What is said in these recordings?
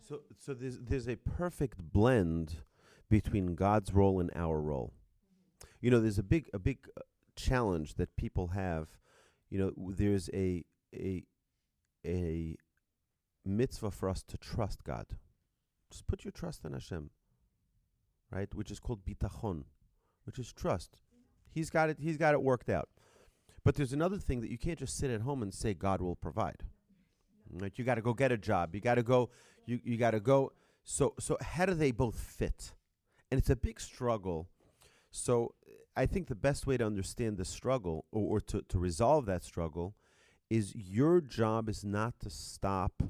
So there's a perfect blend between God's role and our role. There's a big challenge that people have. There's a a mitzvah for us to trust God. Just put your trust in Hashem, right? Which is called bitachon, which is trust. He's got it. He's got it worked out. But there's another thing that you can't just sit at home and say God will provide. Right? You got to go get a job. You got to go. You got to go. So how do they both fit? And it's a big struggle. So I think the best way to understand the struggle or to resolve that struggle is your job is not to stop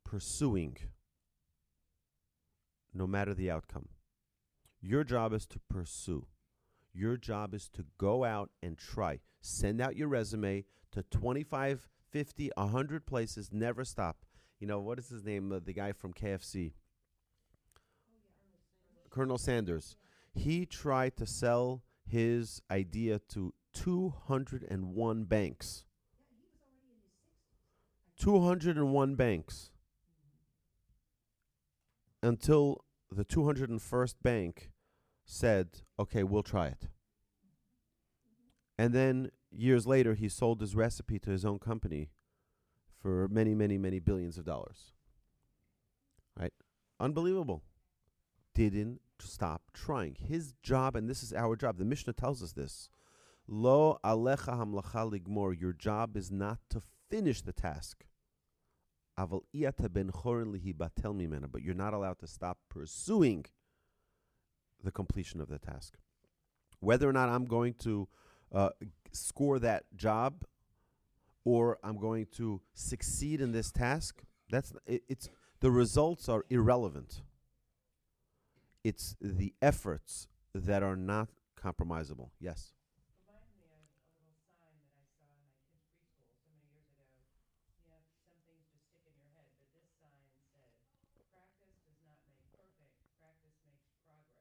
pursuing no matter the outcome. Your job is to pursue. Your job is to go out and try. Send out your resume to 25, 50, 100 places. Never stop. What is his name? The guy from KFC. Colonel Sanders. He tried to sell his idea to 201 banks. 201 banks. Until the 201st bank said, okay, we'll try it. And then years later, he sold his recipe to his own company for many, many, many billions of dollars. Right? Unbelievable. Didn't stop trying. His job, and this is our job, the Mishnah tells us this. Lo alecha hamlacha ligmor. Your job is not to finish the task. Aval iyata ben chorin lihi batel mimena. But you're not allowed to stop pursuing the completion of the task. Whether or not I'm going to score that job or I'm going to succeed in this task, it's the results are irrelevant. It's the efforts that are not compromisable. Yes. Reminds me of a little sign that I saw in my kids' preschool so many years ago. Some things just stick in your head, but this sign said, "Practice does not make perfect. Practice makes progress."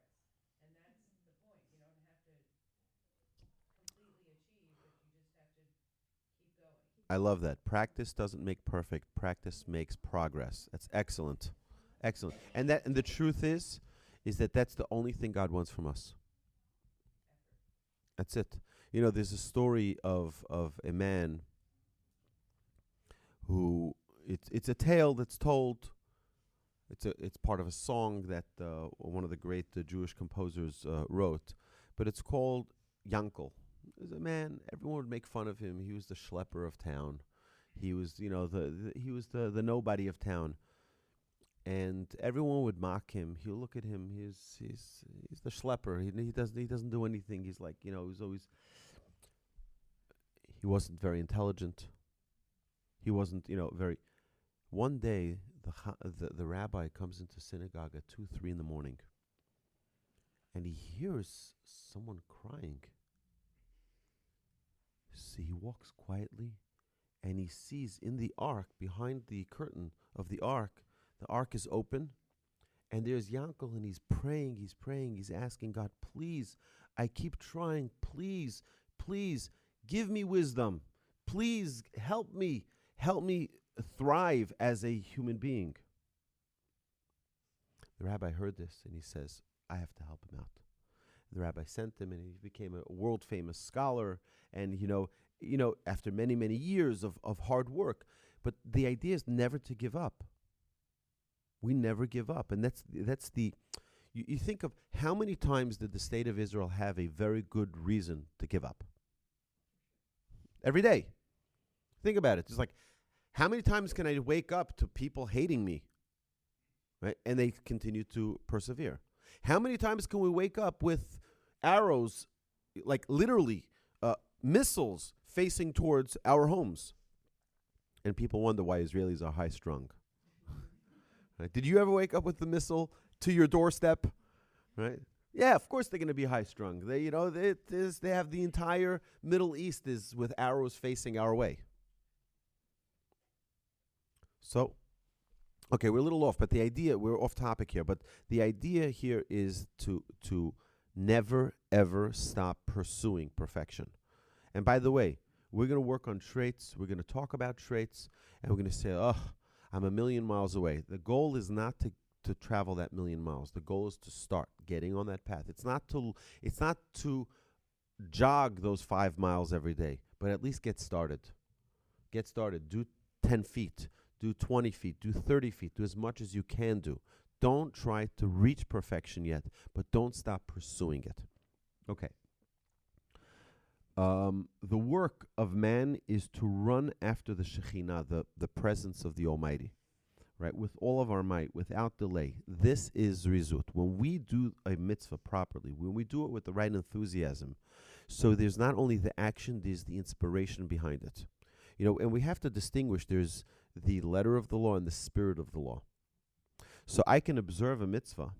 And that's the point. You don't have to completely achieve, but you just have to keep going. I love that. Practice doesn't make perfect. Practice makes progress. That's excellent. Excellent. And the truth is that that's the only thing God wants from us. That's it. There's a story of a man who it's a tale that's told. It's part of a song that one of the great Jewish composers wrote, but it's called Yankel. There's a man. Everyone would make fun of him. He was the schlepper of town. He was he was the nobody of town. And everyone would mock him. He'll look at him. He's the schlepper. He doesn't do anything. He's like, he wasn't very intelligent. He wasn't very. One day the rabbi comes into synagogue at 2, 3 in the morning, and he hears someone crying. So he walks quietly, and he sees in the ark, behind the curtain of the ark is open, and there's Yankel, and he's praying, he's asking God, please, I keep trying, please, give me wisdom, please help me thrive as a human being. The rabbi heard this, and he says, I have to help him out. The rabbi sent him, and he became a world-famous scholar, and, after many, many years of hard work. But the idea is never to give up. We never give up. And that's the you think of how many times did the state of Israel have a very good reason to give up? Every day. Think about it. It's like, how many times can I wake up to people hating me? Right? And they continue to persevere. How many times can we wake up with arrows, like literally missiles facing towards our homes? And people wonder why Israelis are high-strung. Right? Did you ever wake up with the missile to your doorstep? Right? Yeah, of course they're going to be high-strung. They have the entire Middle East is with arrows facing our way. So, okay, we're a little off, but the idea, we're off topic here, but the idea here is to never, ever stop pursuing perfection. And by the way, we're going to work on traits. We're going to talk about traits, and we're going to say, I'm 1,000,000 miles away. The goal is not to travel that 1,000,000 miles. The goal is to start getting on that path. It's not to jog those 5 miles every day, but at least get started. Get started. Do 10 feet, do 20 feet, do 30 feet, do as much as you can do. Don't try to reach perfection yet, but don't stop pursuing it. Okay. The work of man is to run after the Shekhinah, the presence of the Almighty, right? With all of our might, without delay. This is Rizut. When we do a mitzvah properly, when we do it with the right enthusiasm, so there's not only the action, there's the inspiration behind it. And we have to distinguish, there's the letter of the law and the spirit of the law. So I can observe a mitzvah,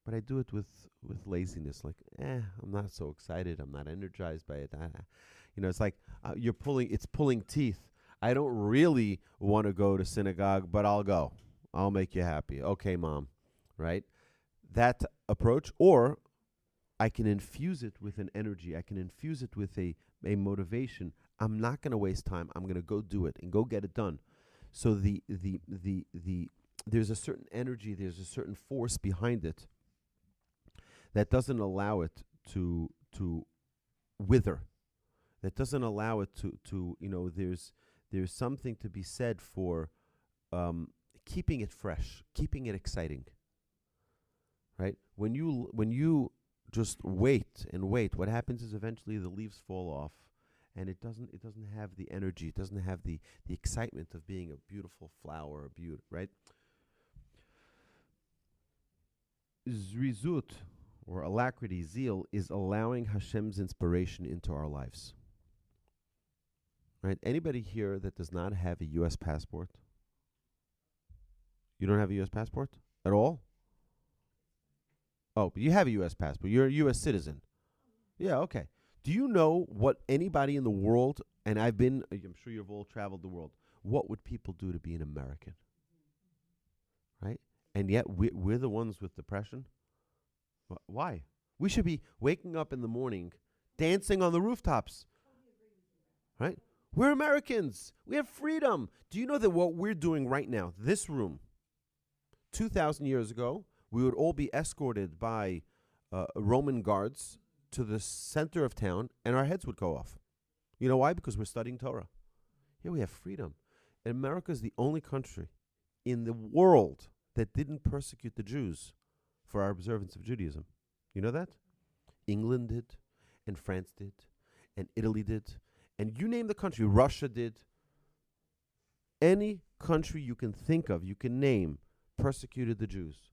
but I do it with laziness. Like, I'm not so excited. I'm not energized by it. It's like it's pulling teeth. I don't really want to go to synagogue, but I'll go. I'll make you happy. Okay, Mom. Right? That approach. Or I can infuse it with an energy. I can infuse it with a motivation. I'm not going to waste time. I'm going to go do it and go get it done. So there's a certain energy, there's a certain force behind it that doesn't allow it to wither. That doesn't allow it to there's something to be said for keeping it fresh, keeping it exciting. Right? When you just wait and wait, what happens is eventually the leaves fall off, and it doesn't have the energy, it doesn't have the excitement of being a beautiful flower, right? Zrizut, or alacrity, zeal, is allowing Hashem's inspiration into our lives. Right? Anybody here that does not have a U.S. passport? You don't have a U.S. passport at all? Oh, but you have a U.S. passport. You're a U.S. citizen. Yeah, okay. Do you know what anybody in the world, and I'm sure you've all traveled the world, what would people do to be an American? Right? And yet we're the ones with depression. Why? We should be waking up in the morning, dancing on the rooftops. Right? We're Americans. We have freedom. Do you know that what we're doing right now, this room, 2,000 years ago, we would all be escorted by Roman guards to the center of town, and our heads would go off. You know why? Because we're studying Torah. Here we have freedom. And America is the only country in the world that didn't persecute the Jews for our observance of Judaism. You know that? England did, and France did, and Italy did, and you name the country. Russia did. Any country you can think of, you can name, persecuted the Jews.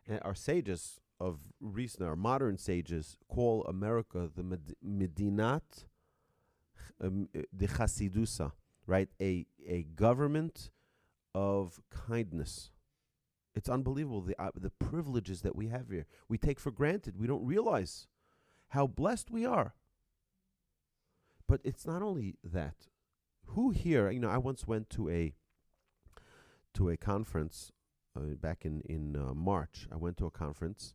And our sages of recent, our modern sages, call America the Medinat de Chasidusa, right? A government of kindness. It's unbelievable, the privileges that we have here. We take for granted. We don't realize how blessed we are. But it's not only that. Who here, I once went to a conference back in March. I went to a conference,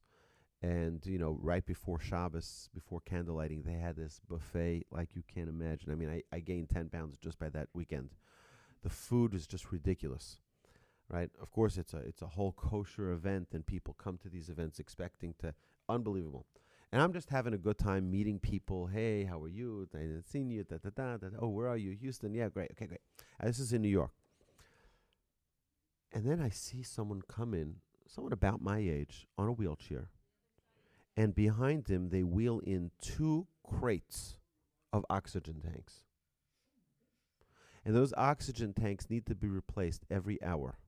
and, right before Shabbos, before candlelighting, they had this buffet like you can't imagine. I mean, I gained 10 pounds just by that weekend. The food is just ridiculous. Right? Of course, it's a whole kosher event, and people come to these events expecting to, unbelievable. And I'm just having a good time meeting people. Hey, how are you? I haven't seen you. Oh, where are you? Houston. Yeah, great. Okay, great. This is in New York. And then I see someone come in, someone about my age, on a wheelchair. And behind him, they wheel in 2 crates of oxygen tanks. And those oxygen tanks need to be replaced every hour.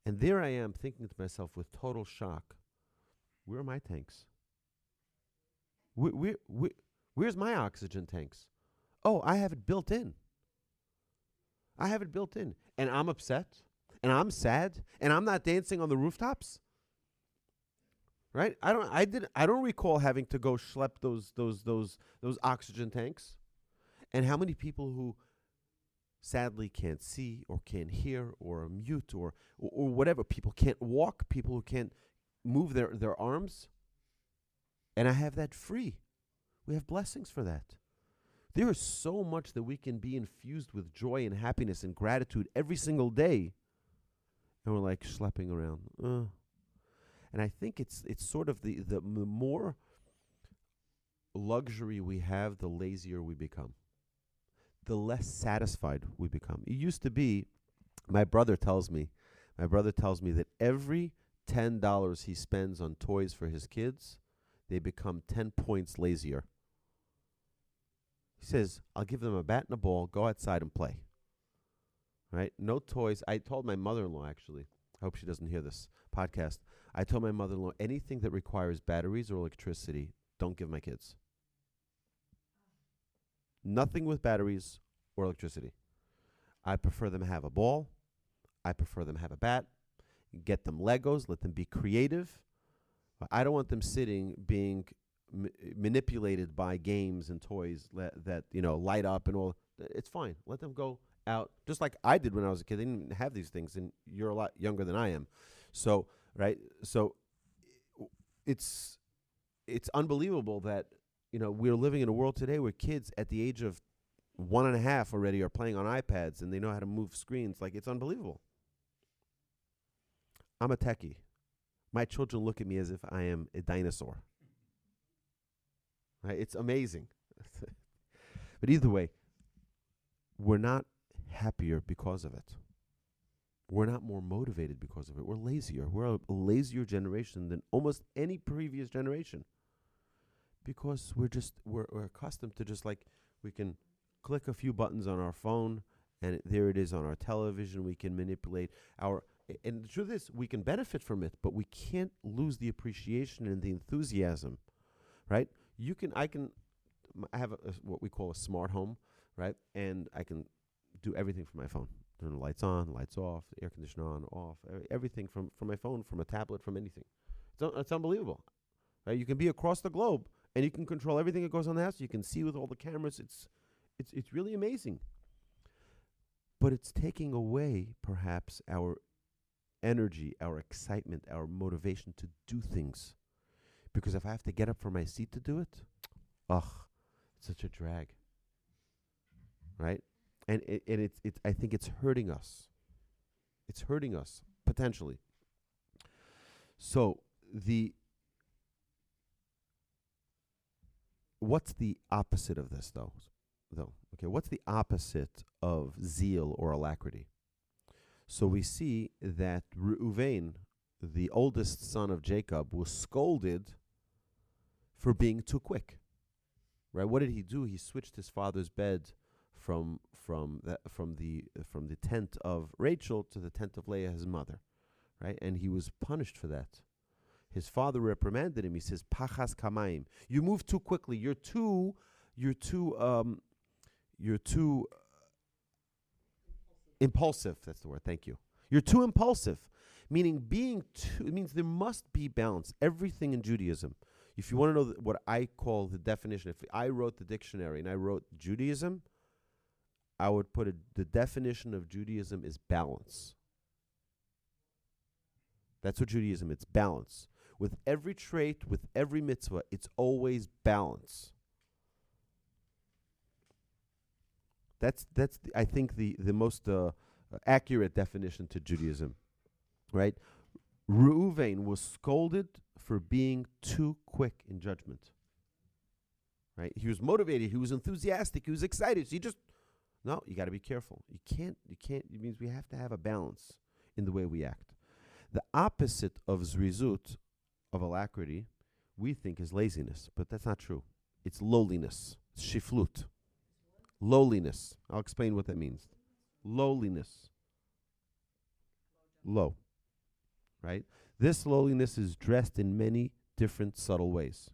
And there I am thinking to myself with total shock, where are my tanks? Where's my oxygen tanks? Oh, I have it built in. And I'm upset, and I'm sad, and I'm not dancing on the rooftops. Right? I don't recall having to go schlep those oxygen tanks. And how many people who sadly can't see or can't hear or are mute or whatever, people can't walk, people who can't move their arms, and I have that free. We have blessings for that. There is so much that we can be infused with joy and happiness and gratitude every single day, and we're like schlepping around. And I think it's sort of the more luxury we have, the lazier we become, the less satisfied we become. It used to be, my brother tells me that every $10 he spends on toys for his kids, they become 10 points lazier. He says, I'll give them a bat and a ball, go outside and play. Right? No toys. I told my mother-in-law, actually, I hope she doesn't hear this podcast. I told my mother-in-law, anything that requires batteries or electricity, don't give my kids. Nothing with batteries or electricity. I prefer them have a ball. I prefer them have a bat. Get them Legos. Let them be creative. I don't want them sitting being manipulated by games and toys that light up and all. It's fine. Let them go out, just like I did when I was a kid. They didn't have these things, and you're a lot younger than I am. So, right? So it's unbelievable that we're living in a world today where kids at the age of 1.5 already are playing on iPads and they know how to move screens. Like, it's unbelievable. I'm a techie. My children look at me as if I am a dinosaur. Right? It's amazing. But either way, we're not happier because of it. We're not more motivated because of it. We're lazier. We're a lazier generation than almost any previous generation. Because we're accustomed to just like, we can click a few buttons on our phone and there it is on our television. We can manipulate and the truth is, we can benefit from it, but we can't lose the appreciation and the enthusiasm, right? I have what we call a smart home, right? And I can do everything from my phone. Turn the lights on, lights off, the air conditioner on, off, everything from my phone, from a tablet, from anything. It's unbelievable. Right? You can be across the globe and you can control everything that goes on the house. You can see with all the cameras. It's really amazing. But it's taking away perhaps our energy, our excitement, our motivation to do things. Because if I have to get up from my seat to do it, it's such a drag. Right? And I think it's hurting us. It's hurting us, potentially. So what's the opposite of this, though? Okay, what's the opposite of zeal or alacrity? So we see that Reuven, the oldest son of Jacob, was scolded for being too quick. Right? What did he do? He switched his father's bed from the tent of Rachel to the tent of Leah, his mother. Right? And he was punished for that. His father reprimanded him. He says, "Pachas kamayim. You move too quickly. You're too impulsive. That's the word. Thank you. You're too impulsive." Meaning it means there must be balance. Everything in Judaism. If you want to know what I call the definition, if I wrote the dictionary and I wrote Judaism, I would put the definition of Judaism is balance. That's what Judaism, it's balance. With every trait, with every mitzvah, it's always balance. That's I think the most accurate definition to Judaism, right? Reuven was scolded for being too quick in judgment. Right? He was motivated, he was enthusiastic, he was excited. So you got to be careful. You can't. It means we have to have a balance in the way we act. The opposite of zrizut, of alacrity, we think is laziness, but that's not true. It's lowliness. It's shiflut. Lowliness. I'll explain what that means. Lowliness. Low. Right? This lowliness is dressed in many different subtle ways.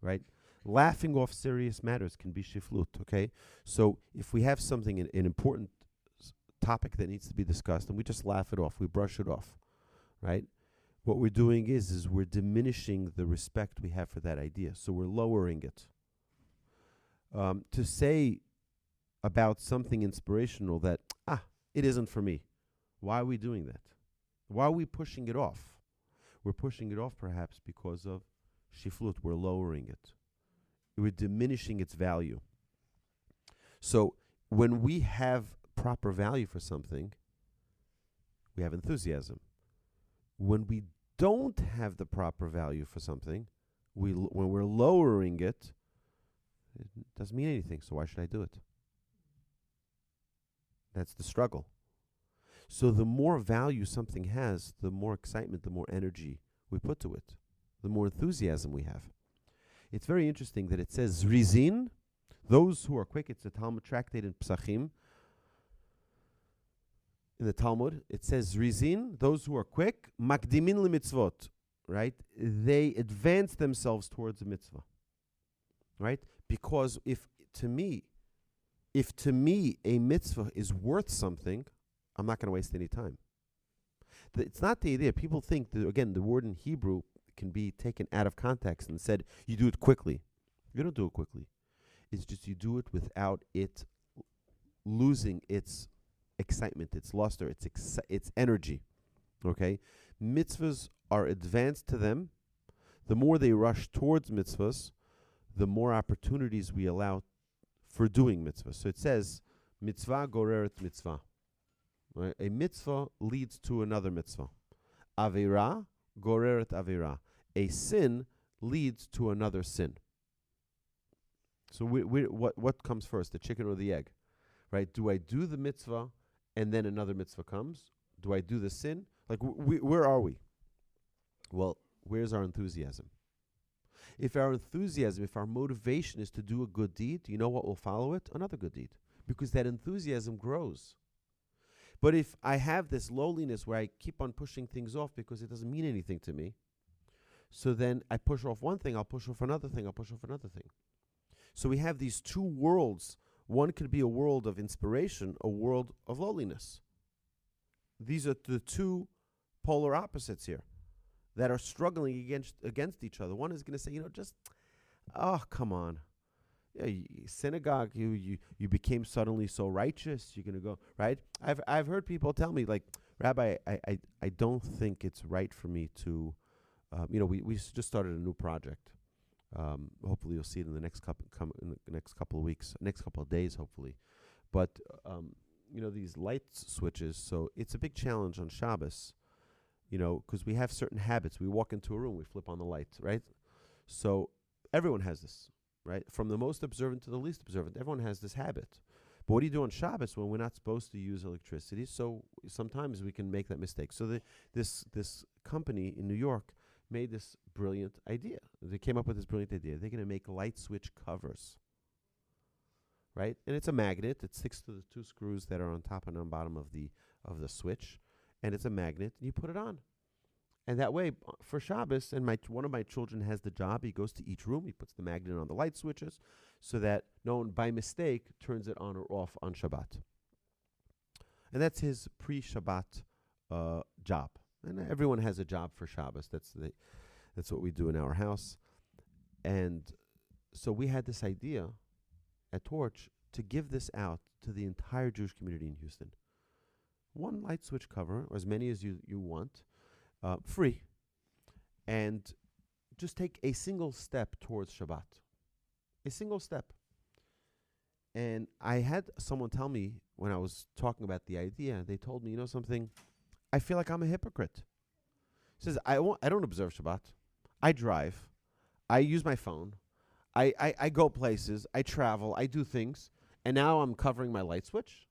Right? Laughing off serious matters can be shiflut. Okay? So if we have something, an important topic that needs to be discussed, and we just laugh it off, we brush it off. Right? What we're doing is we're diminishing the respect we have for that idea. So we're lowering it. To say about something inspirational that, it isn't for me. Why are we doing that? Why are we pushing it off? We're pushing it off perhaps because of shiflut. We're lowering it. We're diminishing its value. So when we have proper value for something, we have enthusiasm. When we don't have the proper value for something, when we're lowering it, it doesn't mean anything. So why should I do it? That's the struggle. So the more value something has, the more excitement, the more energy we put to it, the more enthusiasm we have. It's very interesting that it says Zrizin, those who are quick. It's a Talmud tractate in Psachim. In the Talmud, it says Zrizin, those who are quick, Makdimin lemitzvot, right? They advance themselves towards a mitzvah, right? Because if to me a mitzvah is worth something, I'm not going to waste any time. It's not the idea. People think that, again, the word in Hebrew can be taken out of context and said, you do it quickly. You don't do it quickly. It's just you do it without it losing its excitement, its luster, its energy. Okay? Mitzvahs are advanced to them. The more they rush towards mitzvahs, the more opportunities we allow for doing mitzvahs. So it says, mitzvah goreret mitzvah. Right? A mitzvah leads to another mitzvah. Avera goreret avera. A sin leads to another sin. So what comes first, the chicken or the egg? Right? Do I do the mitzvah and then another mitzvah comes? Do I do the sin? Like, where are we? Well, where's our enthusiasm? If our enthusiasm, if our motivation is to do a good deed, you know what will follow it? Another good deed. Because that enthusiasm grows. But if I have this lowliness where I keep on pushing things off because it doesn't mean anything to me, so then I push off one thing, I'll push off another thing, I'll push off another thing. So we have these two worlds. One could be a world of inspiration, a world of lowliness. These are the two polar opposites here that are struggling against each other. One is going to say, oh, come on. Yeah, synagogue, you became suddenly so righteous. You're going to go, right? I've heard people tell me, like, Rabbi, I don't think it's right for me to, we just started a new project. Hopefully you'll see it in the next couple of weeks, next couple of days, hopefully. But these light switches. So it's a big challenge on Shabbos, because we have certain habits. We walk into a room, we flip on the light, right? So everyone has this, right? From the most observant to the least observant, everyone has this habit. But what do you do on Shabbos when we're not supposed to use electricity? So sometimes we can make that mistake. So this company in New York made this brilliant idea. They came up with this brilliant idea. They're going to make light switch covers, right? And it's a magnet. It sticks to the two screws that are on top and on bottom of the switch, and it's a magnet. And you put it on, and that way, for Shabbos, and one of my children has the job. He goes to each room. He puts the magnet on the light switches, so that no one by mistake turns it on or off on Shabbat. And that's his pre-Shabbat job. And everyone has a job for Shabbos. That's what we do in our house. And so we had this idea at Torch to give this out to the entire Jewish community in Houston. One light switch cover, or as many as you want, free. And just take a single step towards Shabbat. A single step. And I had someone tell me when I was talking about the idea, they told me, something? I feel like I'm a hypocrite. He says, I don't observe Shabbat. I drive. I use my phone. I go places. I travel. I do things. And now I'm covering my light switch.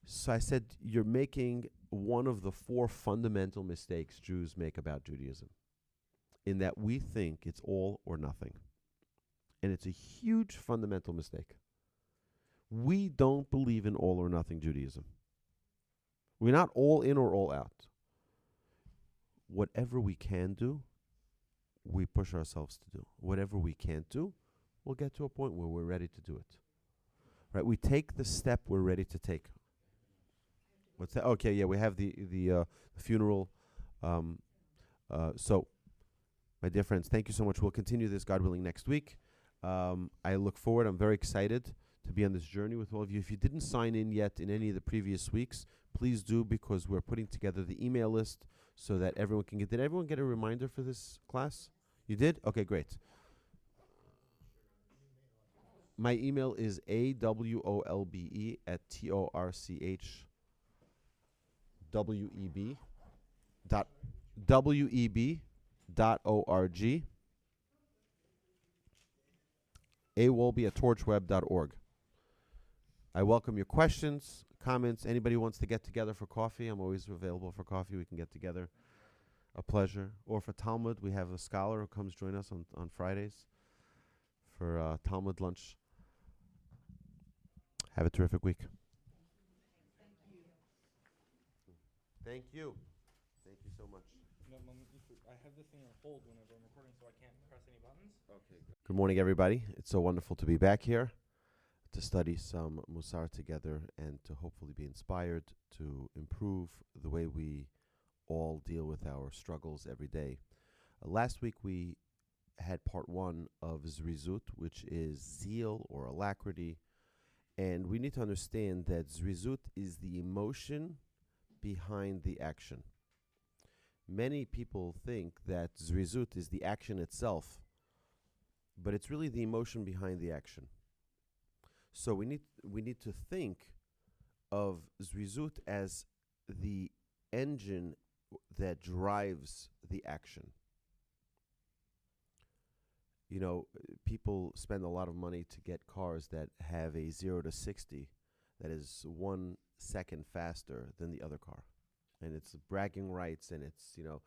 So I said, you're making one of the 4 fundamental mistakes Jews make about Judaism, in that we think it's all or nothing. And it's a huge fundamental mistake. We don't believe in all or nothing Judaism. We're not all in or all out. Whatever we can do, we push ourselves to do. Whatever we can't do, we'll get to a point where we're ready to do it. Right? We take the step we're ready to take. What's that? Okay, yeah, we have the funeral. So, my dear friends, thank you so much. We'll continue this, God willing, next week. I look forward. I'm very excited to be on this journey with all of you. If you didn't sign in yet in any of the previous weeks, please do, because we're putting together the email list so that everyone can get. Did everyone get a reminder for this class? You did? Okay, great. My email is awolbe@torchweb dot web.org. awolbe@torchweb.org. I welcome your questions, comments. Anybody who wants to get together for coffee, I'm always available for coffee. We can get together. A pleasure. Or for Talmud, we have a scholar who comes join us on Fridays for Talmud lunch. Have a terrific week. Thank you. Thank you so much. No, I have this thing on hold whenever I'm recording, so I can't press any buttons. Okay. Good morning, everybody. It's so wonderful to be back here to study some Musar together and to hopefully be inspired to improve the way we all deal with our struggles every day. Last week we had part one of Zrizut, which is zeal or alacrity. And we need to understand that Zrizut is the emotion behind the action. Many people think that Zrizut is the action itself, but it's really the emotion behind the action. So we need to think of Zrizut as the engine that drives the action. You know, people spend a lot of money to get cars that have a 0 to 60 that is 1 second faster than the other car. And it's bragging rights, and it's, you know,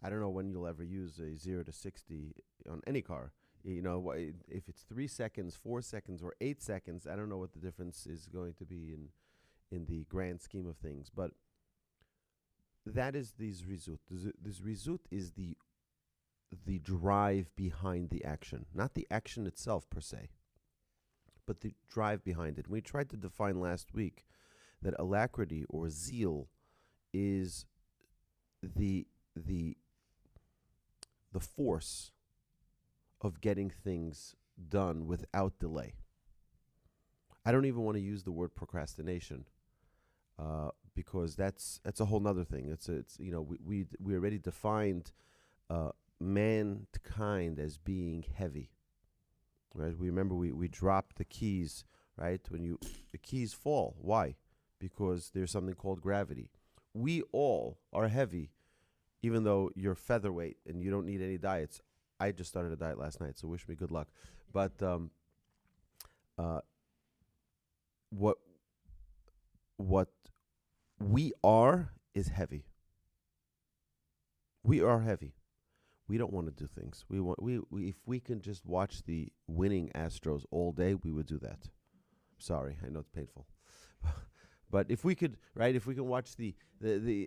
I don't know when you'll ever use a 0 to 60 on any car. You know, if it's 3 seconds, 4 seconds, or 8 seconds, I don't know what the difference is going to be in the grand scheme of things. But that is the Zrizut. The Zrizut is the drive behind the action, not the action itself per se, but the drive behind it. We tried to define last week that alacrity or zeal is the force of getting things done without delay. I don't even want to use the word procrastination because that's a whole nother thing. It's you know, we already defined mankind as being heavy, right? We remember we dropped the keys, right? When the keys fall, why? Because there's something called gravity. We all are heavy, even though you're featherweight and you don't need any diets. I just started a diet last night, so wish me good luck. But what we are is heavy. We are heavy. We don't want to do things. We if we can just watch the winning Astros all day, we would do that. Sorry, I know it's painful. But if we could, right, if we can watch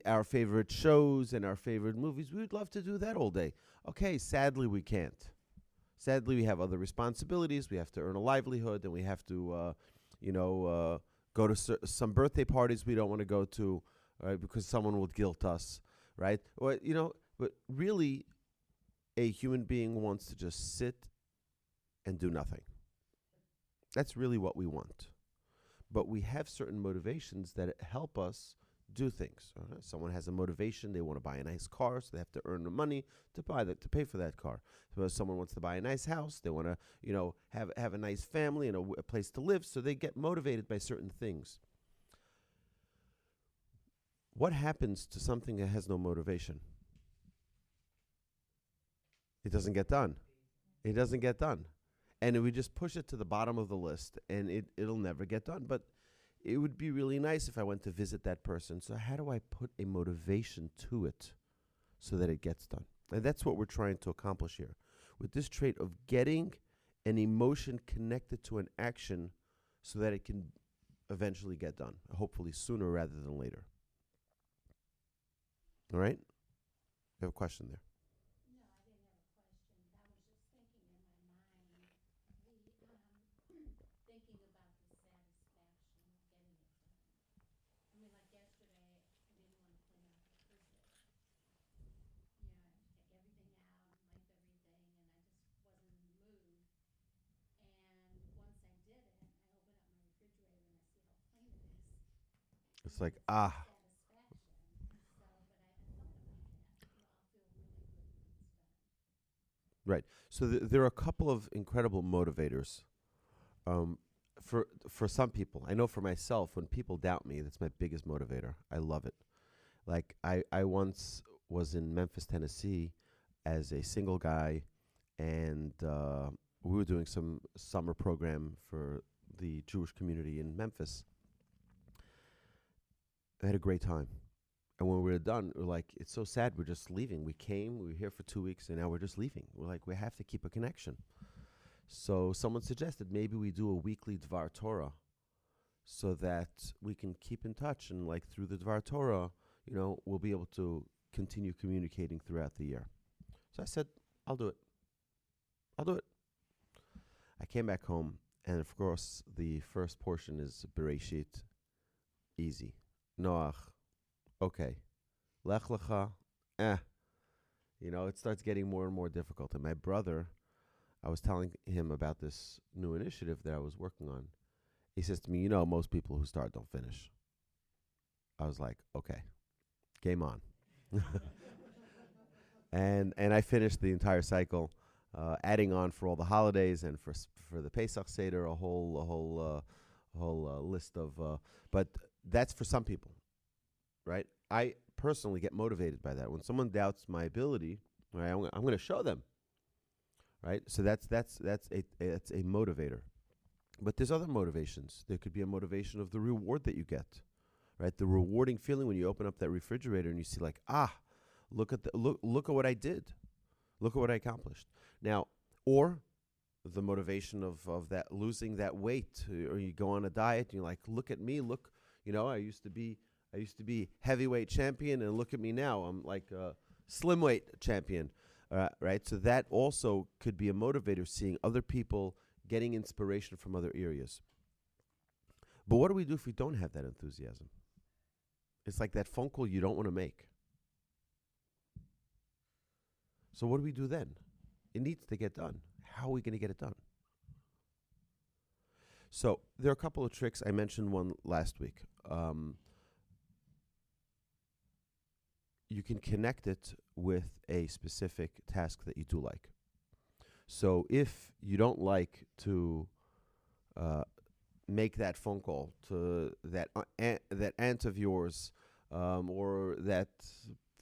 our favorite shows and our favorite movies, we would love to do that all day. Okay, sadly we can't. Sadly, we have other responsibilities. We have to earn a livelihood, and we have to, go to some birthday parties we don't want to go to, right, because someone will guilt us, right? Or, you know, but really, a human being wants to just sit and do nothing. That's really what we want. But we have certain motivations that help us do things. Someone has a motivation; they want to buy a nice car, so they have to earn the money to pay for that car. So if someone wants to buy a nice house, they want to, you know, have a nice family and a place to live, so they get motivated by certain things. What happens to something that has no motivation? It doesn't get done. It doesn't get done. And we just push it to the bottom of the list, and it'll never get done. But it would be really nice if I went to visit that person. So how do I put a motivation to it so that it gets done? And that's what we're trying to accomplish here. With this trait of getting an emotion connected to an action so that it can eventually get done, hopefully sooner rather than later. All right? You have a question there? It's like, Right. So there are a couple of incredible motivators Um, for some people, I know for myself, when people doubt me, that's my biggest motivator. I love it. Like I once was in Memphis, Tennessee, as a single guy, and we were doing some summer program for the Jewish community in Memphis. I had a great time. And when we were done, we were like, it's so sad. We're just leaving. We came, we were here for 2 weeks, and now we're just leaving. We're like, we have to keep a connection. So someone suggested maybe we do a weekly Dvar Torah so that we can keep in touch. And like through the Dvar Torah, we'll be able to continue communicating throughout the year. So I said, I'll do it. I'll do it. I came back home, and of course, the first portion is Bereshit, easy. Noach, okay. Lech Lecha, it starts getting more and more difficult. And my brother, I was telling him about this new initiative that I was working on. He says to me, most people who start don't finish. I was like, okay, game on. and I finished the entire cycle, adding on for all the holidays and for the Pesach Seder, a whole list of. But that's for some people, right? I personally get motivated by that. When someone doubts my ability, right, I'm going to show them, right? So that's a motivator. But there's other motivations. There could be a motivation of the reward that you get, right? The rewarding feeling when you open up that refrigerator and you see like, look at what I did. Look at what I accomplished. Now, or the motivation of that losing that weight, or you go on a diet and you're like, look at me, look, I used to be heavyweight champion, and look at me now. I'm like a slim weight champion, right? So that also could be a motivator, seeing other people getting inspiration from other areas. But what do we do if we don't have that enthusiasm? It's like that phone call you don't want to make. So what do we do then? It needs to get done. How are we going to get it done? So there are a couple of tricks. I mentioned one last week. You can connect it with a specific task that you do like. So if you don't like to make that phone call to that aunt of yours, or that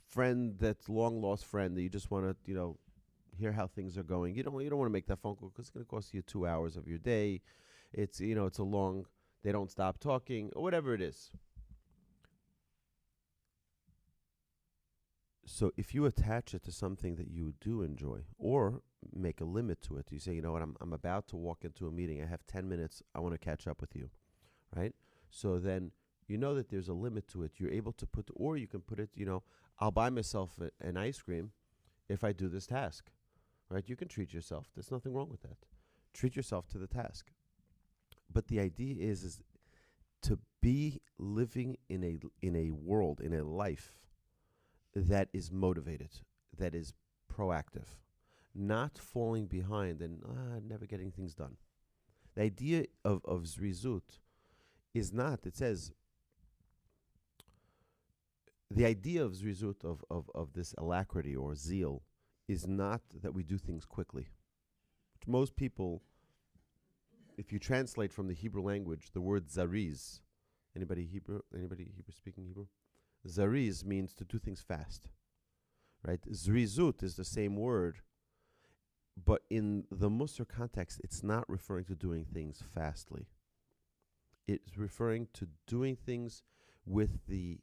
friend, that long lost friend that you just want to hear how things are going, you don't want to make that phone call because it's going to cost you 2 hours of your day. It's it's a long, they don't stop talking, or whatever it is. So if you attach it to something that you do enjoy, or make a limit to it, you say, I'm about to walk into a meeting. I have 10 minutes. I want to catch up with you, right? So then that there's a limit to it. You're able to put, or you can put it, I'll buy myself an ice cream if I do this task, right? You can treat yourself. There's nothing wrong with that. Treat yourself to the task. But the idea is to be living in a world, in a life that is motivated, that is proactive, not falling behind and never getting things done. The idea of Zrizut is not, it says, the idea of Zrizut, of this alacrity or zeal, is not that we do things quickly. Most people, if you translate from the Hebrew language, the word zariz, anybody Hebrew speaking Hebrew? Zariz means to do things fast, right? Zrizut is the same word, but in the Musar context, it's not referring to doing things fastly. It's referring to doing things with the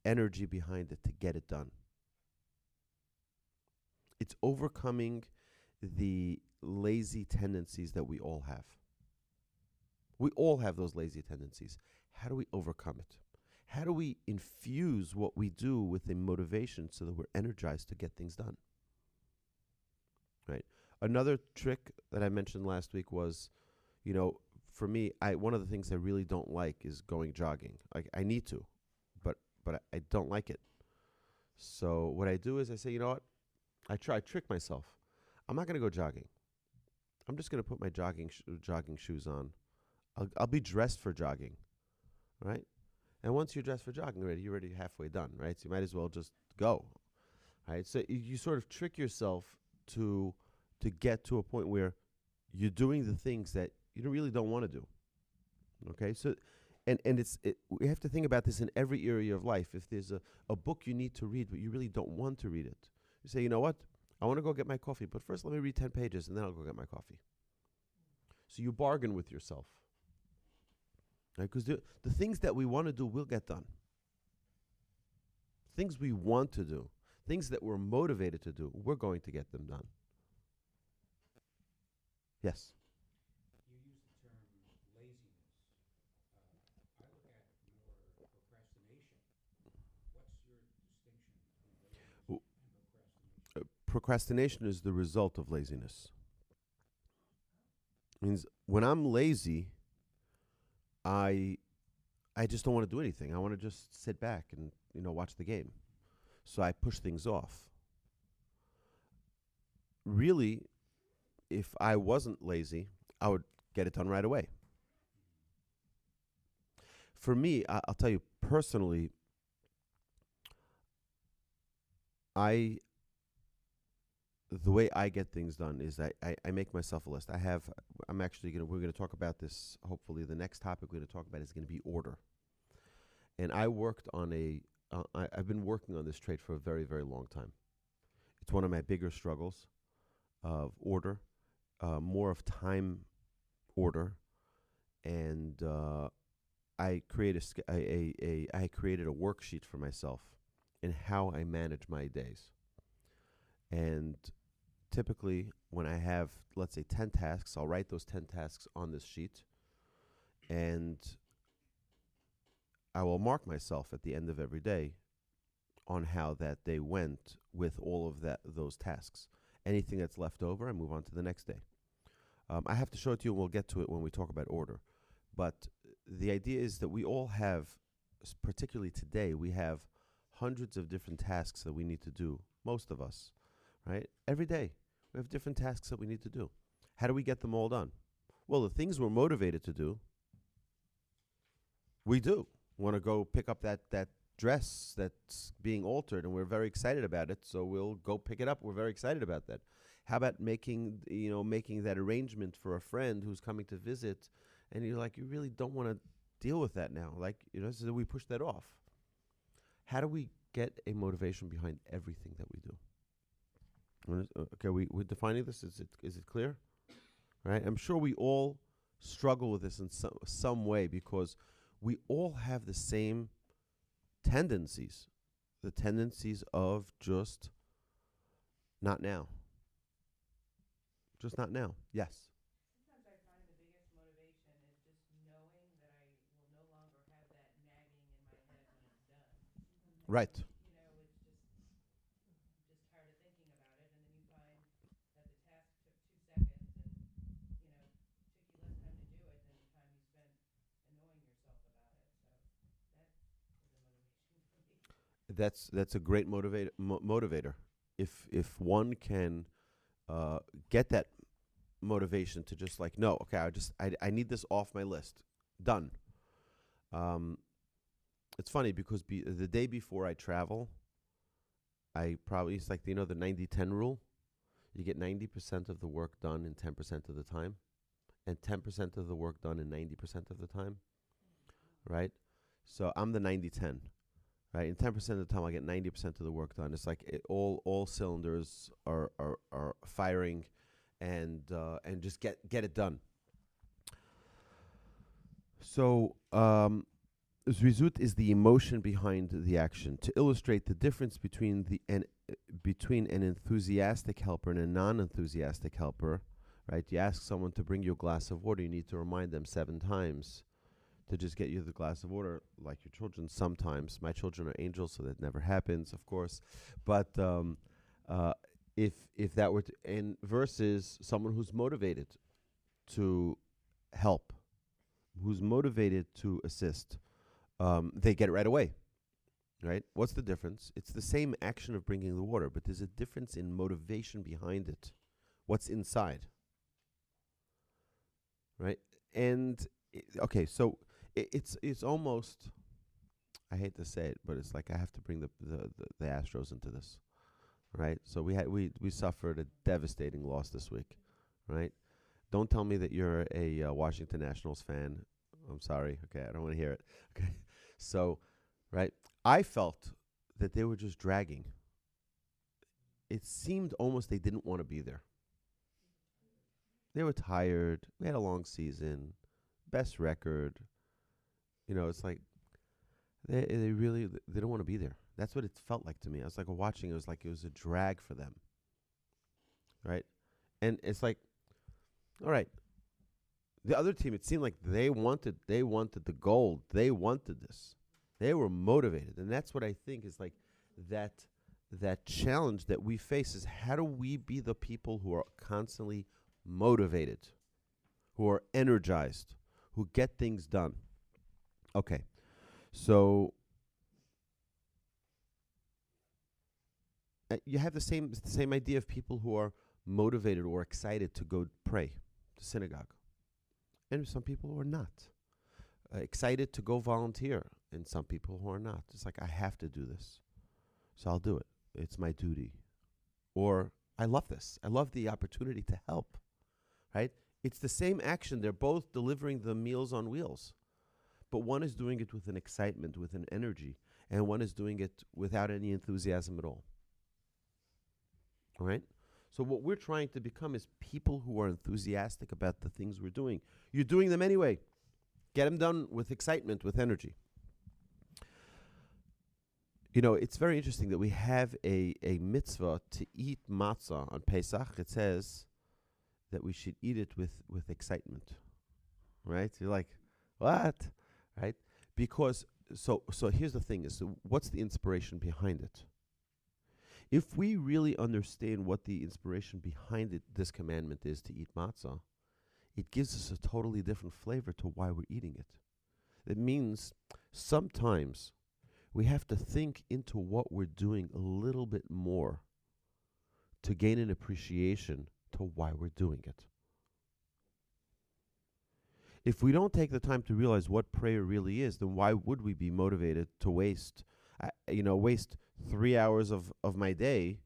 energy behind it to get it done. It's overcoming the lazy tendencies that we all have. We all have those lazy tendencies. How do we overcome it? How do we infuse what we do with a motivation so that we're energized to get things done? Right. Another trick that I mentioned last week was, for me, one of the things I really don't like is going jogging. Like, I need to, but I don't like it. So what I do is I say, you know what? I trick myself. I'm not going to go jogging. I'm just going to put my jogging shoes on. I'll be dressed for jogging, right? And once you're dressed for jogging already, you're already halfway done, right? So you might as well just go, right? So you sort of trick yourself to get to a point where you're doing the things that you really don't want to do. Okay, so we have to think about this in every area of life. If there's a book you need to read, but you really don't want to read it, you say, you know what? I want to go get my coffee, but first let me read 10 pages and then I'll go get my coffee. So you bargain with yourself. Right? Because the things that we want to do will get done. Things we want to do, things that we're motivated to do, we're going to get them done. Yes? You use the term laziness. I look at more procrastination. What's your distinction between laziness W- and procrastination? Procrastination is the result of laziness. Means when I'm lazy, I just don't want to do anything. I want to just sit back and watch the game. So I push things off. Really, if I wasn't lazy, I would get it done right away. For me, I'll tell you personally, the way I get things done is I make myself a list. We're gonna talk about this. Hopefully, the next topic we're gonna talk about is gonna be order. And I've been working on this trait for a very, very long time. It's one of my bigger struggles of order, more of time order, and I created a worksheet for myself in how I manage my days. And typically, when I have, let's say, 10 tasks, I'll write those 10 tasks on this sheet, and I will mark myself at the end of every day on how that day went with all of those tasks. Anything that's left over, I move on to the next day. I have to show it to you, and we'll get to it when we talk about order. But the idea is that we all have, particularly today, we have hundreds of different tasks that we need to do, most of us, right? Every day, we have different tasks that we need to do. How do we get them all done? Well, the things we're motivated to do, we do. Want to go pick up that dress that's being altered, and we're very excited about it, so we'll go pick it up. We're very excited about that. How about making that arrangement for a friend who's coming to visit, and you're like, you really don't want to deal with that now, so we push that off. How do we get a motivation behind everything that we do? Okay, we're defining this. Is it clear? Right? I'm sure we all struggle with this in some way, because we all have the same tendencies. The tendencies of just not now. Just not now. Yes. Sometimes I find the biggest motivation is just knowing that I will no longer have that nagging in my head when it's done. Right. It's just tired of thinking about it, and then you find that the task took 2 seconds and, took you less time to do it than the time you spent annoying yourself about it. So that is a motivation for me. That's a great motivator. If one can get that motivation to just like, no, okay, I need this off my list. Done. It's funny because the day before I travel, it's like, the 90-10 rule. You get 90% of the work done in 10% of the time, and 10% of the work done in 90% of the time, right? So I'm the 90-10, right? In 10% of the time, I get 90% of the work done. It's like all cylinders are firing, and just get it done. So Zrizut is the emotion behind the action. To illustrate the difference between an enthusiastic helper and a non-enthusiastic helper, right? You ask someone to bring you a glass of water, you need to remind them 7 times to just get you the glass of water, like your children sometimes. My children are angels, so that never happens, of course. But if that were and versus someone who's motivated to help, who's motivated to assist, they get it right away, right? What's the difference? It's the same action of bringing the water, but there's a difference in motivation behind it. What's inside, right? And so it's almost, I hate to say it, but it's like I have to bring the Astros into this, right? So we suffered a devastating loss this week, right? Don't tell me that you're a Washington Nationals fan. I'm sorry. Okay, I don't want to hear it. Okay, so, right, I felt that they were just dragging. It seemed almost they didn't want to be there. They were tired. We had a long season, best record. It's like they really they don't want to be there. That's what it felt like to me. I was like watching. It was like it was a drag for them, right? And it's like, all right, the other team. It seemed like they wanted the gold. They wanted this. They were motivated, and that's what I think is like that challenge that we face is how do we be the people who are constantly motivated, who are energized, who get things done. Okay, so you have the same idea of people who are motivated or excited to go pray to synagogue, and some people who are not excited to go volunteer, and some people who are not. It's like I have to do this, so I'll do it. It's my duty, or I love this. I love the opportunity to help. Right? It's the same action. They're both delivering the meals on wheels. But one is doing it with an excitement, with an energy, and one is doing it without any enthusiasm at all. All right? So what we're trying to become is people who are enthusiastic about the things we're doing. You're doing them anyway. Get them done with excitement, with energy. It's very interesting that we have a mitzvah to eat matzah on Pesach. It says that we should eat it with excitement, right? You're like, what, right? Because, so here's the thing is, so what's the inspiration behind it? If we really understand what the inspiration behind it, this commandment is to eat matzah, it gives us a totally different flavor to why we're eating it. It means sometimes we have to think into what we're doing a little bit more to gain an appreciation to why we're doing it. If we don't take the time to realize what prayer really is, then why would we be motivated to waste 3 hours of my day,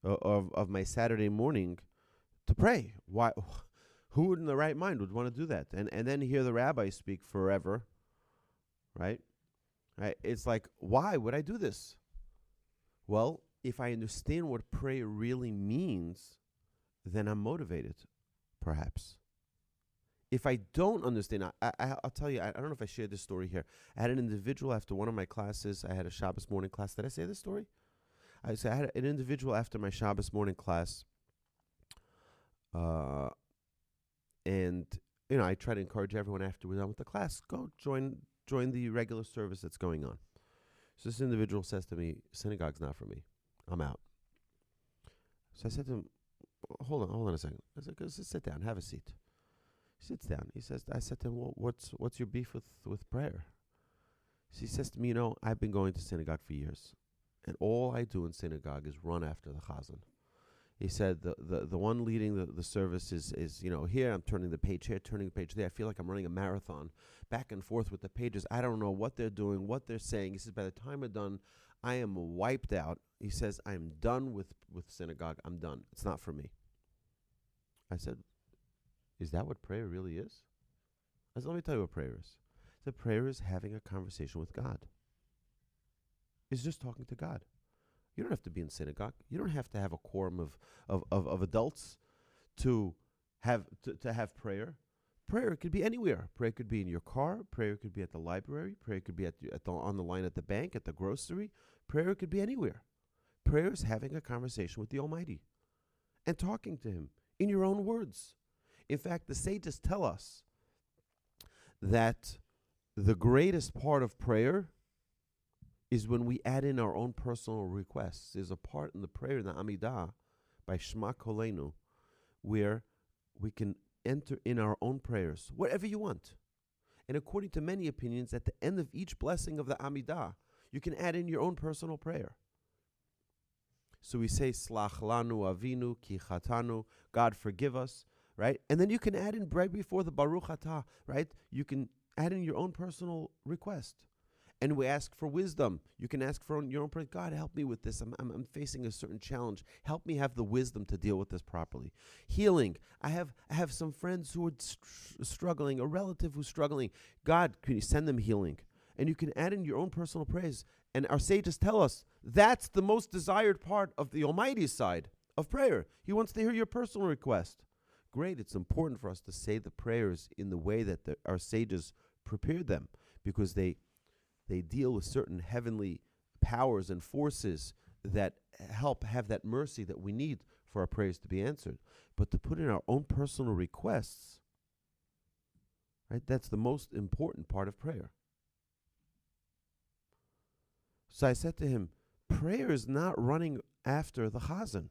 of my Saturday morning, to pray? Why? Who in the right mind would want to do that? And then hear the rabbi speak forever, right? Right? It's like, why would I do this? Well, if I understand what prayer really means, then I'm motivated, perhaps. If I don't understand, I'll tell you, I don't know if I shared this story here. I had an individual after one of my classes. I had a Shabbos morning class. Did I say this story? I had an individual after my Shabbos morning class. And, I try to encourage everyone after we're done with the class, go join the regular service that's going on. So this individual says to me, synagogue's not for me. I'm out. So I said to him, hold on a second. I said, go sit down, have a seat. He sits down. I said to him, well, what's your beef with prayer? So he says to me, I've been going to synagogue for years, and all I do in synagogue is run after the chazan. He said the one leading the service is here, I'm turning the page here, turning the page there. I feel like I'm running a marathon, back and forth with the pages. I don't know what they're doing, what they're saying. He says, by the time we're done, I am wiped out. He says, I'm done with synagogue. I'm done. It's not for me. I said, is that what prayer really is? I said, let me tell you what prayer is. The prayer is having a conversation with God. It's just talking to God. You don't have to be in synagogue. You don't have to have a quorum of adults to have prayer. Prayer could be anywhere. Prayer could be in your car. Prayer could be at the library. Prayer could be on the line at the bank, at the grocery. Prayer could be anywhere. Prayer is having a conversation with the Almighty and talking to Him in your own words. In fact, the sages tell us that the greatest part of prayer is when we add in our own personal requests. There's a part in the prayer in the Amidah by Shema Kolenu where we can enter in our own prayers, whatever you want. And according to many opinions, at the end of each blessing of the Amidah, you can add in your own personal prayer. So we say, Slach lanu avinu ki chatanu, God forgive us, right? And then you can add in right before the Baruch Atah, right? You can add in your own personal request. And we ask for wisdom. You can ask for your own prayer. God, help me with this. I'm facing a certain challenge. Help me have the wisdom to deal with this properly. Healing. I have some friends who are struggling, a relative who's struggling. God, can you send them healing? And you can add in your own personal praise. And our sages tell us that's the most desired part of the Almighty's side of prayer. He wants to hear your personal request. Great. It's important for us to say the prayers in the way that our sages prepared them, because they deal with certain heavenly powers and forces that help have that mercy that we need for our prayers to be answered. But to put in our own personal requests, right, that's the most important part of prayer. So I said to him, prayer is not running after the chazan.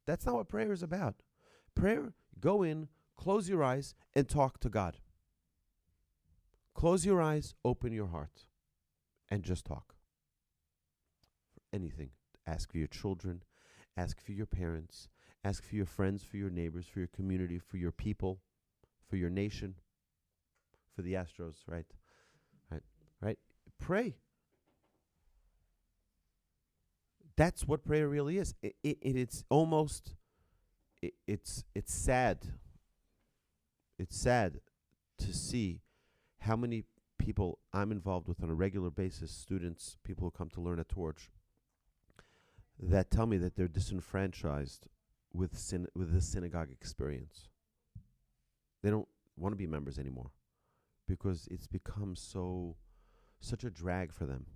That's not what prayer is about. Prayer, go in, close your eyes, and talk to God. Close your eyes, open your heart, and just talk. For anything. Ask for your children, ask for your parents, ask for your friends, for your neighbors, for your community, for your people, for your nation, for the Astros, right? Right? Pray. That's what prayer really is. It's almost, it's sad. It's sad to see how many people I'm involved with on a regular basis, students, people who come to learn at Torch, that tell me that they're disenfranchised with the synagogue experience. They don't want to be members anymore because it's become such a drag for them.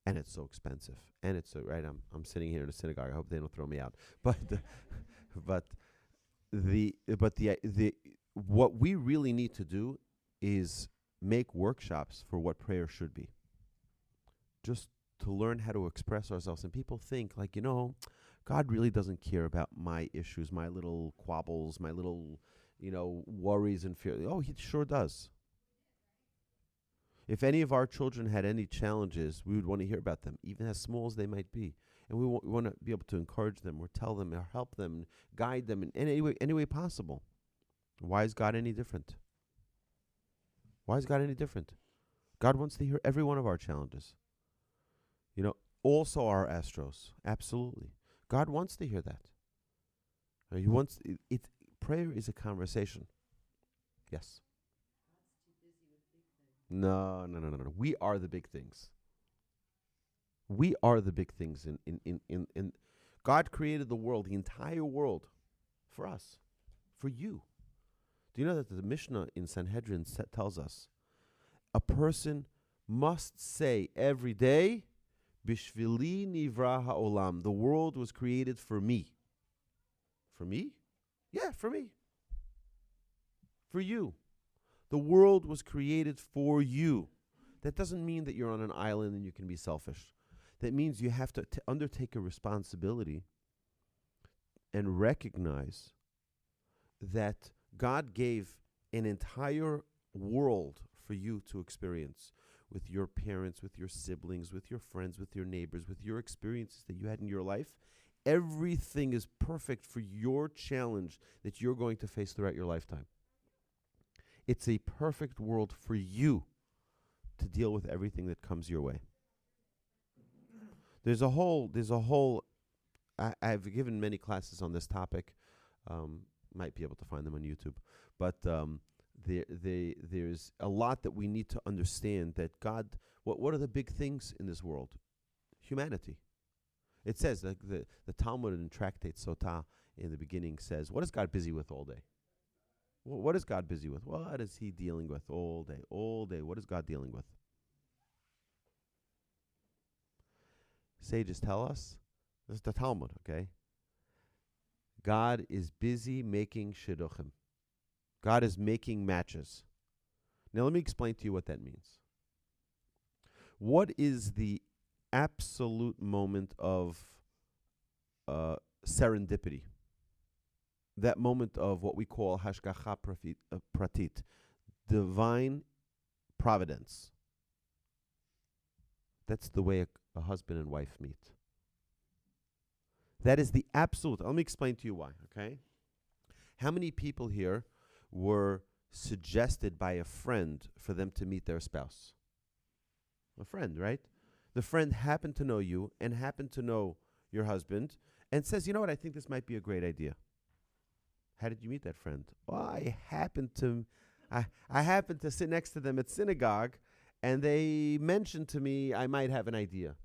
And it's so expensive. And it's so, right, I'm sitting here in a synagogue. I hope they don't throw me out. But what we really need to do is make workshops for what prayer should be. Just to learn how to express ourselves. And people think, like, God really doesn't care about my issues, my little quabbles, my little, worries and fears. Oh, he sure does. If any of our children had any challenges, we would want to hear about them, even as small as they might be. And we want to be able to encourage them or tell them or help them, guide them in any way possible. Why is God any different? Why is God any different? God wants to hear every one of our challenges. Also our Astros. Absolutely. God wants to hear that. He wants it. Prayer is a conversation. Yes. No. We are the big things. We are the big things. In God created the world, the entire world, for us, for you. Do you know that the Mishnah in Sanhedrin tells us a person must say every day, Bishvili nivra ha'olam. The world was created for me. For me? Yeah, for me. For you. The world was created for you. That doesn't mean that you're on an island and you can be selfish. That means you have to undertake a responsibility and recognize that God gave an entire world for you to experience with your parents, with your siblings, with your friends, with your neighbors, with your experiences that you had in your life. Everything is perfect for your challenge that you're going to face throughout your lifetime. It's a perfect world for you to deal with everything that comes your way. I've given many classes on this topic. Might be able to find them on YouTube. But there's a lot that we need to understand that God, what are the big things in this world? Humanity. It says, the Talmud in Tractate Sotah in the beginning says, what is God busy with all day? What is God busy with? What is he dealing with all day? All day. What is God dealing with? Sages tell us, this is the Talmud, okay? God is busy making shidduchim. God is making matches. Now let me explain to you what that means. What is the absolute moment of serendipity? That moment of what we call hashgacha pratit, divine providence. That's the way a husband and wife meet. That is the absolute. Let me explain to you why, okay? How many people here were suggested by a friend for them to meet their spouse? a friend, right? The friend happened to know you and happened to know your husband and says, you know what, I think this might be a great idea. How did you meet that friend? Well, I happened to sit next to them at synagogue, and they mentioned to me I might have an idea.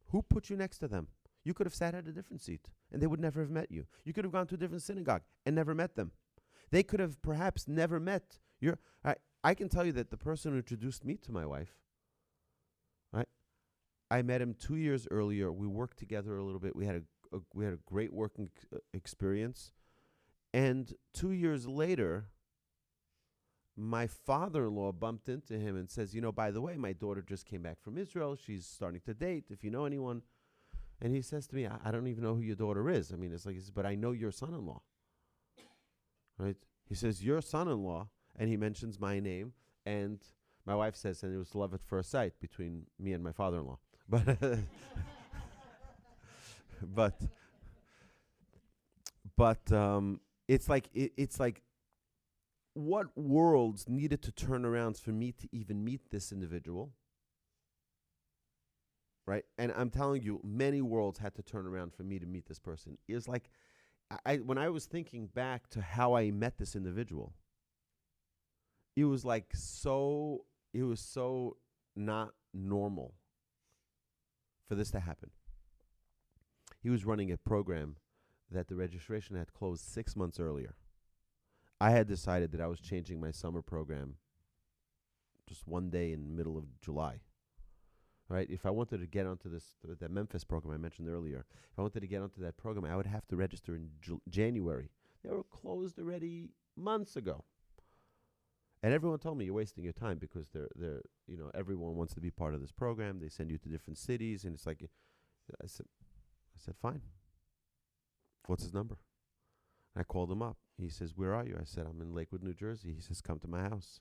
Who put you next to them? You could have sat at a different seat, and they would never have met you. You could have gone to a different synagogue and never met them. They could have perhaps never met your. I can tell you that the person who introduced me to my wife, right? I met him 2 years earlier. We worked together a little bit. We had a great working experience. And 2 years later, my father-in-law bumped into him and says, you know, by the way, my daughter just came back from Israel. She's starting to date, if you know anyone. And he says to me, I don't even know who your daughter is. I mean, it's like, he says, but I know your son-in-law. Right? He says, your son-in-law, and he mentions my name. And my wife says, and it was love at first sight between me and my father-in-law. But it's like what worlds needed to turn around for me to even meet this individual, right? And I'm telling you, many worlds had to turn around for me to meet this person. It was like, when I was thinking back to how I met this individual, it was so not normal for this to happen. He was running a program that the registration had closed 6 months earlier. I had decided that I was changing my summer program just one day in the middle of July. Right? If I wanted to get onto that Memphis program I mentioned earlier, if I wanted to get onto that program, I would have to register in January. They were closed already months ago. And everyone told me, you're wasting your time because they're everyone wants to be part of this program. They send you to different cities, and it's like, I said, fine. What's his number? I called him up. He says, where are you? I said, I'm in Lakewood, New Jersey. He says, come to my house.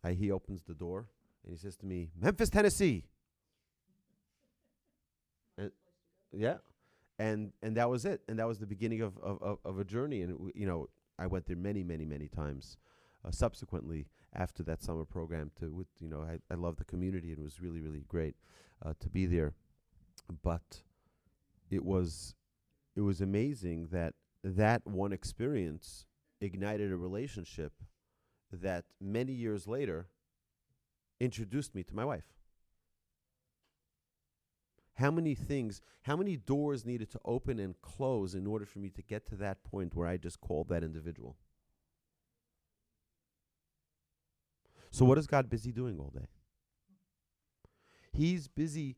He opens the door, and he says to me, Memphis, Tennessee. Yeah. And that was it. And that was the beginning of a journey. And, I went there many, many, many times. Subsequently, after that summer program, I loved the community. It was really, really great to be there. But it was amazing that one experience ignited a relationship that many years later introduced me to my wife. How many doors needed to open and close in order for me to get to that point where I just called that individual? So what is God busy doing all day? He's busy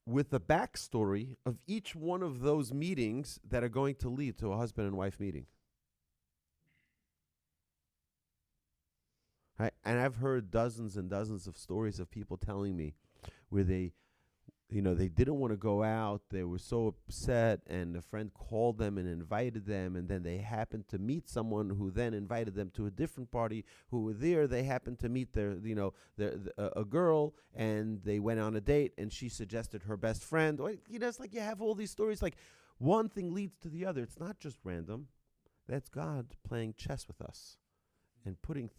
with the backstory of each one of those meetings that are going to lead to a husband and wife meeting. Right? And I've heard dozens and dozens of stories of people telling me where they didn't want to go out. They were so upset, and a friend called them and invited them, and then they happened to meet someone who then invited them to a different party. Who were there? They happened to meet a girl, and they went on a date, and she suggested her best friend. It's like you have all these stories. Like one thing leads to the other. It's not just random. That's God playing chess with us and putting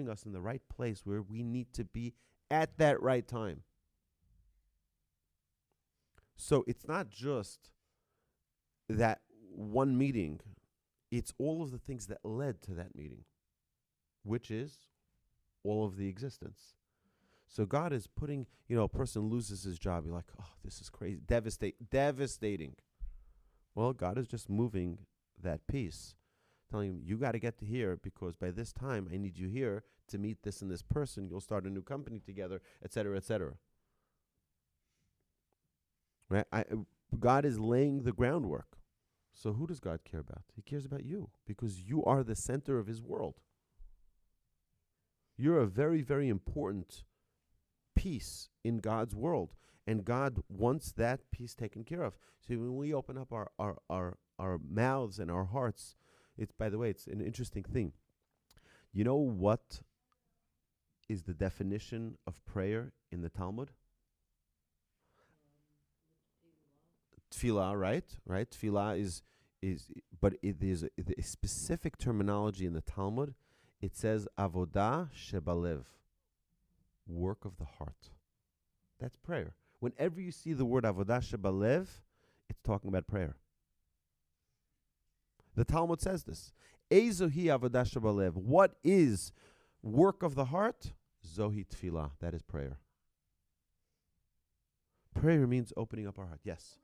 us in the right place where we need to be at that right time. So it's not just that one meeting. It's all of the things that led to that meeting, which is all of the existence. So God is putting, a person loses his job. You're like, oh, this is crazy. Devastating. Well, God is just moving that piece, telling him, you got to get to here because by this time I need you here to meet this and this person. You'll start a new company together, et cetera, et cetera. Right? God is laying the groundwork. So who does God care about? He cares about you because you are the center of his world. You're a very, very important piece in God's world. And God wants that piece taken care of. So when we open up our mouths and our hearts, by the way, it's an interesting thing. You know what is the definition of prayer in the Talmud? Tefillah, right? Tefillah is, but it is a specific terminology in the Talmud. It says avodah shebalev, work of the heart. That's prayer. Whenever you see the word avodah shebalev, it's talking about prayer. The Talmud says this. Ezohi avodah shebalev. What is work of the heart? Zohi tefillah. That is prayer. Prayer means opening up our heart. Yes.